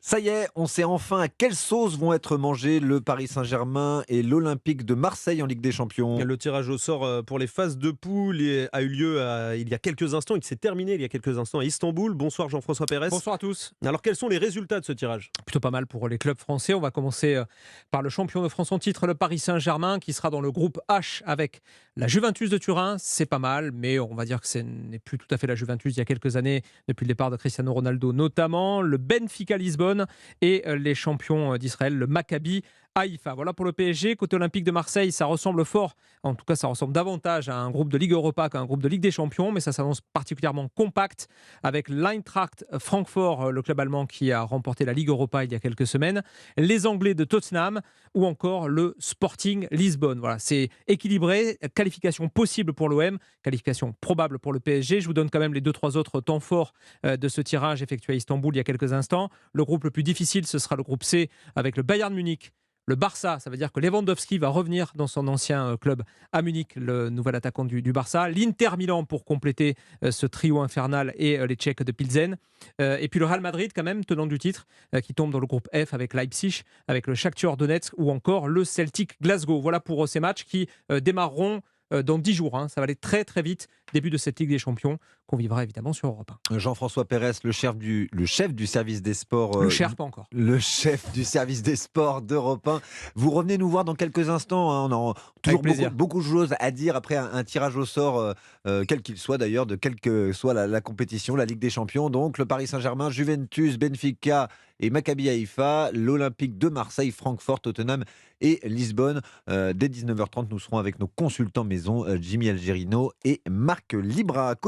Ça y est, on sait enfin à quelle sauce vont être mangés le Paris Saint-Germain et l'Olympique de Marseille en Ligue des Champions. Le tirage au sort pour les phases de poule a eu lieu il y a quelques instants. Il s'est terminé il y a quelques instants à Istanbul. Bonsoir Jean-François Pérez. Bonsoir à tous. Alors quels sont les résultats de ce tirage? Plutôt pas mal pour les clubs français. On va commencer par le champion de France en titre, le Paris Saint-Germain, qui sera dans le groupe H avec la Juventus de Turin. C'est pas mal, mais on va dire que ce n'est plus tout à fait la Juventus il y a quelques années, depuis le départ de Cristiano Ronaldo notamment. Le Benfica Lisbonne et les champions d'Israël, le Maccabi Haïfa. Voilà pour le PSG. Côté Olympique de Marseille, ça ressemble fort, en tout cas ça ressemble davantage à un groupe de Ligue Europa qu'à un groupe de Ligue des Champions, mais ça s'annonce particulièrement compact avec l'Eintracht Francfort, le club allemand qui a remporté la Ligue Europa il y a quelques semaines, les Anglais de Tottenham ou encore le Sporting Lisbonne. Voilà, c'est équilibré, qualification possible pour l'OM, qualification probable pour le PSG. Je vous donne quand même les 2-3 autres temps forts de ce tirage effectué à Istanbul il y a quelques instants. Le groupe le plus difficile, ce sera le groupe C avec le Bayern Munich. Le Barça, ça veut dire que Lewandowski va revenir dans son ancien club à Munich, le nouvel attaquant du Barça. L'Inter Milan pour compléter ce trio infernal et les Tchèques de Pilsen. Et puis le Real Madrid, quand même, tenant du titre, qui tombe dans le groupe F avec Leipzig, avec le Shakhtar Donetsk ou encore le Celtic Glasgow. Voilà pour ces matchs qui démarreront dans 10 jours. Ça va aller très très vite. Début de cette Ligue des Champions qu'on vivra évidemment sur Europe 1. Jean-François Pérez, le chef du service des sports, Le Cher, pas encore. le chef du service des sports d'Europe 1. Vous revenez nous voir dans quelques instants. On a toujours Avec beaucoup, plaisir. beaucoup de choses à dire après un tirage au sort, quel qu'il soit d'ailleurs, de quelle que soit la compétition, la Ligue des Champions. Donc le Paris Saint-Germain, Juventus, Benfica et Maccabi Haïfa, l'Olympique de Marseille, Francfort, Tottenham et Lisbonne. Dès 19h30, nous serons avec nos consultants maison, Jimmy Algerino et Marc Libra.